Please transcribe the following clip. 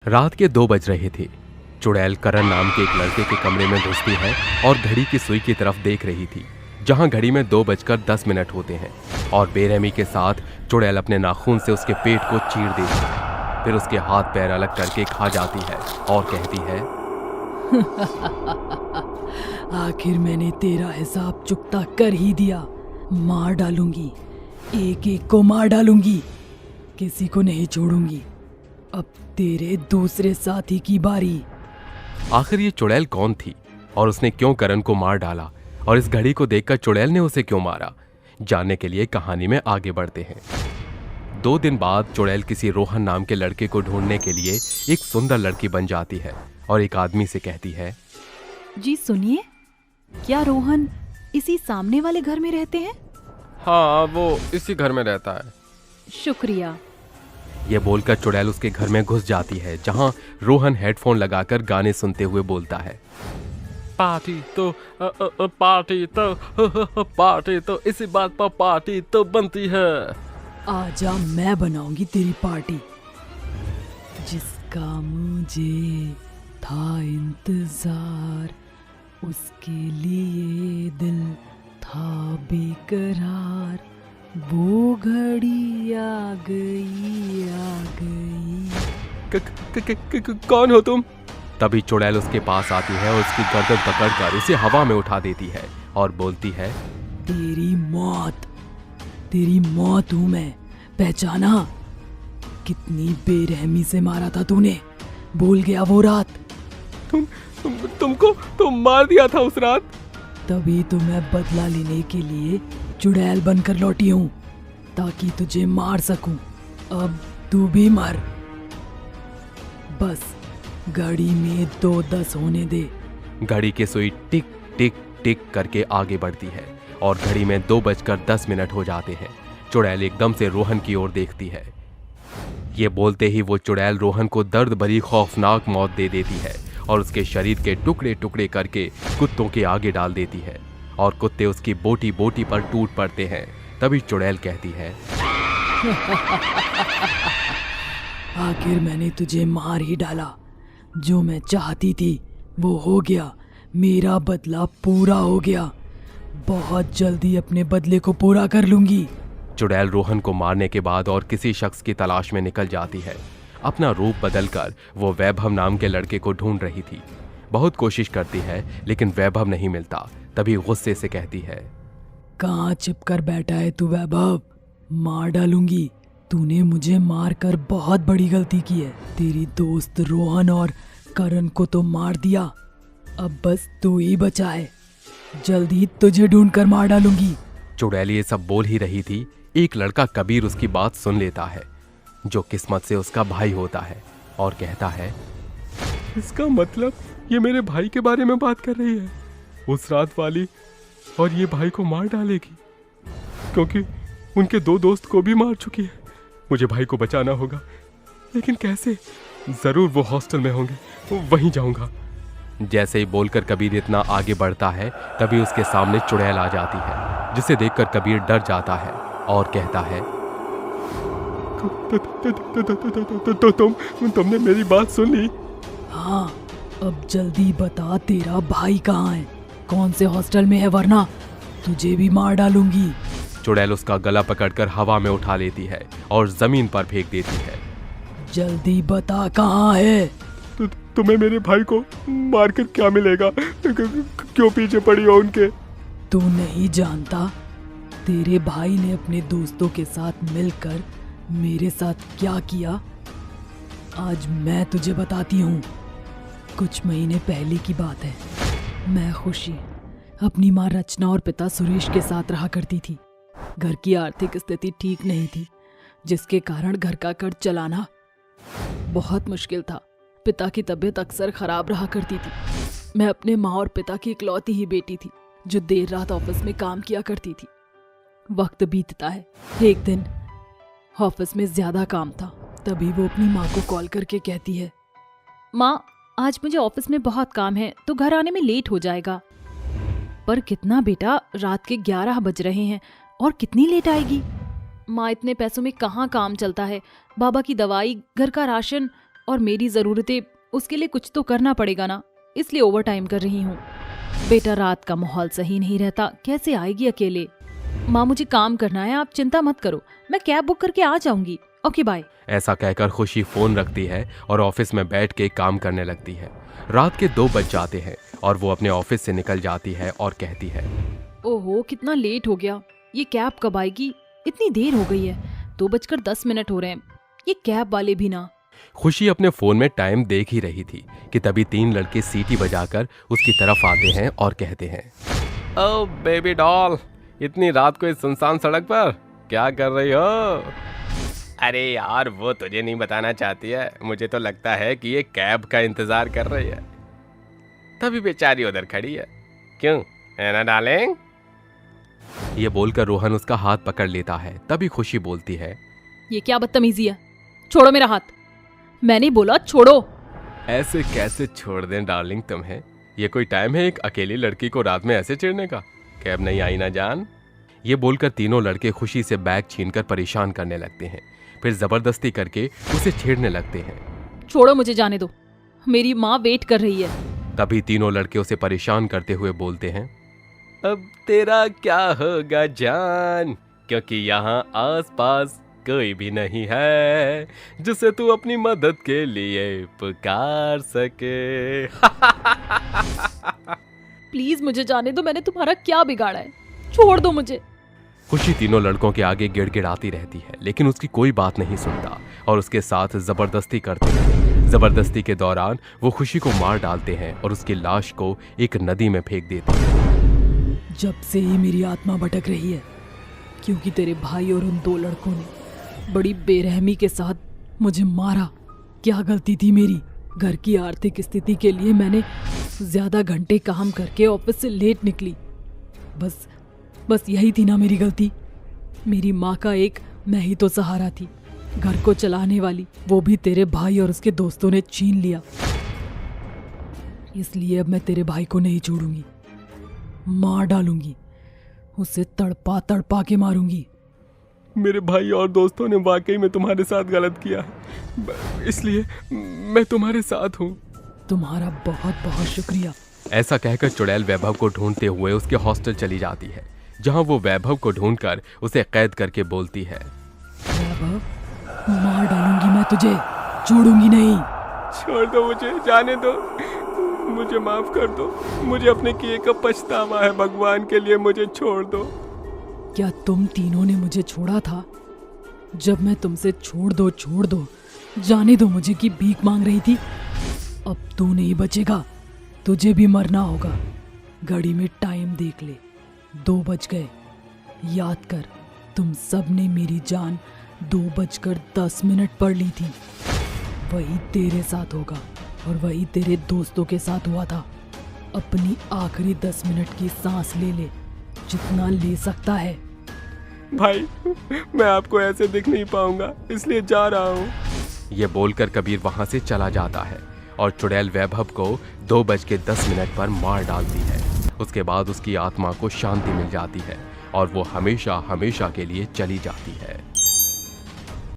रात के 2 बज रहे थे। चुड़ैल करण नाम के एक लड़के के कमरे में घुसती है और घड़ी की सुई की तरफ देख रही थी, जहां घड़ी में 2:10 होते हैं, और बेरहमी के साथ चुड़ैल अपने नाखून से उसके पेट को चीर देती है। फिर उसके हाथ पैर अलग करके खा जाती है और कहती है, आखिर मैंने तेरा हिसाब चुकता कर ही दिया। मार डालूंगी, एक एक को मार डालूंगी, किसी को नहीं छोड़ूंगी। अब तेरे दूसरे साथी की बारी। आखिर ये चुड़ैल कौन थी और उसने क्यों करण को मार डाला, और इस घड़ी को देखकर चुड़ैल ने उसे क्यों मारा? जानने के लिए कहानी में आगे बढ़ते हैं। 2 दिन बाद चुड़ैल किसी रोहन नाम के लड़के को ढूंढने के लिए एक सुंदर लड़की बन जाती है और एक आदमी से कहती है, जी सुनिए, क्या रोहन इसी सामने वाले घर में रहते हैं? हाँ, वो इसी घर में रहता है। शुक्रिया। ये बोलकर चुड़ैल उसके घर में घुस जाती है, जहां रोहन हेडफोन लगाकर गाने सुनते हुए बोलता है, पार्टी तो इसी बात पर पार्टी तो बनती है। आजा, मैं बनाऊंगी तेरी पार्टी, जिसका मुझे था इंतजार, उसके लिए दिल था बेकरार, वो घड़ी आ गई आ गई। कौन हो तुम? तभी चुड़ैल उसके पास आती है और उसकी गर्दन पकड़कर उसे हवा में उठा देती है और बोलती है, तेरी मौत हूं मैं, पहचाना? कितनी बेरहमी से मारा था तूने, भूल गया वो रात? तुमको तो मार दिया था उस रात। तभी तो मैं बदला लेने के लिए चुड़ैल बनकर लौटी हूँ, ताकि तुझे मार सकूं। अब तू भी मर। बस घड़ी में 2:10 होने दे। घड़ी की सुई टिक टिक टिक करके आगे बढ़ती है और घड़ी में 2:10 हो जाते हैं। चुड़ैल एकदम से रोहन की ओर देखती है। ये बोलते ही वो चुड़ैल रोहन को दर्द भरी खौफनाक मौत दे देती है और उसके शरीर के टुकड़े टुकड़े करके कुत्तों के आगे डाल देती है, और कुत्ते उसकी बोटी बोटी पर टूट पड़ते हैं। तभी चुड़ैल कहती है, आखिर मैंने तुझे मार ही डाला। जो मैं चाहती थी वो हो गया, मेरा बदला पूरा हो गया। बहुत जल्दी अपने बदले को पूरा कर लूंगी। चुड़ैल रोहन को मारने के बाद और किसी शख्स की तलाश में निकल जाती है। अपना रूप बदलकर वो वैभव नाम के लड़के को ढूंढ रही थी। बहुत कोशिश करती है लेकिन वैभव नहीं मिलता। तभी गुस्से से कहती है, कहाँ छिप कर बैठा है तू वैभव? मार डालूंगी। तूने मुझे मारकर बहुत बड़ी गलती की है। तेरी दोस्त रोहन और करण को तो मार दिया, अब बस तू ही बचा है। जल्दी तुझे ढूंढकर मार डालूंगी। चुड़ैल ये सब बोल ही रही थी, एक लड़का कबीर उसकी बात सुन लेता है, जो किस्मत से उसका भाई होता है, और कहता है, इसका मतलब ये मेरे भाई के बारे में बात कर रही है, उस रात वाली, और ये भाई को मार डालेगी क्योंकि उनके 2 दोस्त को भी मार चुकी है। मुझे भाई को बचाना होगा, लेकिन कैसे? जरूर वो हॉस्टल में होंगे, वहीं जाऊंगा। जैसे ही बोलकर कबीर इतना आगे बढ़ता है, तभी उसके सामने चुड़ैल आ जाती है, जिसे देखकर कबीर डर जाता है और कहता है, तुमने मेरी बात सुन ली? हाँ, अब जल्दी बता, तेरा भाई कहाँ है? कौन से हॉस्टल में है, वरना तुझे भी मार डालूंगी। चुड़ैल उसका गला पकड़कर हवा में उठा लेती है और जमीन पर फेंक देती है। जल्दी बता, कहाँ है? तुम्हें मेरे भाई को मारकर क्या मिलेगा? क्यों पीछे पड़ी हो उनके? तू नहीं जानता, तेरे भाई ने अपने दोस्तों के साथ मिलकर मेरे साथ क्या किया? आज मैं तुझे बताती हूँ। कुछ महीने पहले की बात है। मैं खुशी अपनी माँ रचना और पिता सुरेश के साथ रहा करती थी। घर की आर्थिक स्थिति ठीक नहीं थी, जिसके कारण घर का खर्च चलाना बहुत मुश्किल था। पिता की तबीयत अक्सर खराब रहा करती थी। मैं अपने माँ और पिता की इकलौती ही बेटी थी, जो देर रात ऑफिस में काम किया करती थी। वक्त बीतता है। एक दिन ऑफिस में ज्यादा काम था, तभी वो अपनी माँ को कॉल करके कहती है, माँ, आज मुझे ऑफिस में बहुत काम है तो घर आने में लेट हो जाएगा। पर कितना बेटा, रात के 11 बज रहे हैं और कितनी लेट आएगी? माँ, इतने पैसों में कहाँ काम चलता है? बाबा की दवाई, घर का राशन और मेरी जरूरतें, उसके लिए कुछ तो करना पड़ेगा ना, इसलिए ओवर टाइम कर रही हूँ। बेटा रात का माहौल सही नहीं रहता, कैसे आएगी अकेले? माँ मुझे काम करना है, आप चिंता मत करो, मैं कैब बुक करके आ जाऊंगी। Okay bye. ऐसा कहकर खुशी फोन रखती है और ऑफिस में बैठ के काम करने लगती है। रात के 2 बज जाते हैं और वो अपने ऑफिस से निकल जाती है और कहती है, ओहो कितना लेट हो गया, ये कैब कब आएगी? इतनी देर हो गई है, 2:10 हो रहे हैं, ये कैब वाले भी ना। खुशी अपने फोन में टाइम देख ही रही थी कि तभी 3 लड़के सीटी बजाकर उसकी तरफ आते हैं और कहते हैं, ओ बेबी डॉल, इतनी रात को इस सुनसान सड़क पर क्या कर रही हो? अरे यार वो तुझे नहीं बताना चाहती है, मुझे तो लगता है कि ये कैब का इंतजार कर रही है, तभी बेचारी उधर खड़ी है, क्यों है ना डार्लिंग? ये बोलकर रोहन उसका हाथ पकड़ लेता है। तभी खुशी बोलती है, ये क्या बदतमीजी है, छोड़ो मेरा हाथ। मैंने बोला छोड़ो। ऐसे कैसे छोड़ दें डार्लिंग तुम्हें, ये कोई टाइम है एक अकेली लड़की को रात में ऐसे चिढ़ने का? कैब नहीं आई ना जान? ये बोलकर तीनों लड़के खुशी से बैग छीनकर परेशान करने लगते हैं, फिर जबरदस्ती करके उसे छेड़ने लगते हैं। छोड़ो मुझे जाने दो, मेरी माँ वेट कर रही है। तभी तीनों लड़के उसे परेशान करते हुए बोलते हैं, अब तेरा क्या होगा जान, क्योंकि यहाँ आसपास कोई भी नहीं है जिसे तू अपनी मदद के लिए पुकार सके। प्लीज मुझे जाने दो, मैंने तुम्हारा क्या बिगाड़ा है, छोड़ दो मुझे। खुशी तीनों लड़कों के आगे गिड़गिड़ाती रहती है, लेकिन उसकी कोई बात नहीं सुनता और उसके साथ जबरदस्ती करते हैं। जबरदस्ती के दौरान वो खुशी को मार डालते हैं और उसकी लाश को एक नदी में फेंक देते हैं। जब से ही मेरी आत्मा भटक रही है, क्योंकि तेरे भाई और उन 2 लड़कों ने बड़ी बेरहमी के साथ मुझे मारा। क्या गलती थी मेरी? घर की आर्थिक स्थिति के लिए मैंने ज्यादा घंटे काम करके ऑफिस से लेट निकली। बस यही थी ना मेरी गलती। मेरी माँ का एक मैं ही तो सहारा थी, घर को चलाने वाली, वो भी तेरे भाई और उसके दोस्तों ने छीन लिया। इसलिए अब मैं तेरे भाई को नहीं छोड़ूंगी, मार डालूंगी, उसे तड़पा तड़पा के मारूंगी। मेरे भाई और दोस्तों ने वाकई में तुम्हारे साथ गलत किया है, इसलिए मैं तुम्हारे साथ हूँ। तुम्हारा बहुत बहुत शुक्रिया। ऐसा कहकर चुड़ैल वैभव को ढूंढते हुए उसके हॉस्टल चली जाती है, जहां वो वैभव को ढूंढकर उसे कैद करके बोलती है, वैभव, मार डालूंगी मैं तुझे, छोड़ूंगी नहीं। छोड़ दो मुझे, जाने दो, मुझे माफ कर दो, मुझे अपने किए का पछतावा है, भगवान के लिए मुझे छोड़ दो। क्या तुम तीनों ने मुझे छोड़ा था? जब मैं तुमसे छोड़ दो, जाने दो मुझे की भीख मांग रही थी। अब तू नहीं बचेगा, तुझे भी मरना होगा। घड़ी में टाइम देख ले, 2 बज गए। याद कर, तुम सब ने मेरी जान 2:10 पर ली थी। वही तेरे साथ होगा और वही तेरे दोस्तों के साथ हुआ था। अपनी आखिरी 10 मिनट की सांस ले ले, जितना ले सकता है। भाई, मैं आपको ऐसे दिख नहीं पाऊंगा, इसलिए जा रहा हूँ। ये बोलकर कबीर वहां से चला जाता है और चुड़ैल वैभव को 2:10 पर मार डालती है। उसके बाद उसकी आत्मा को शांति मिल जाती है और वो हमेशा हमेशा के लिए चली जाती है।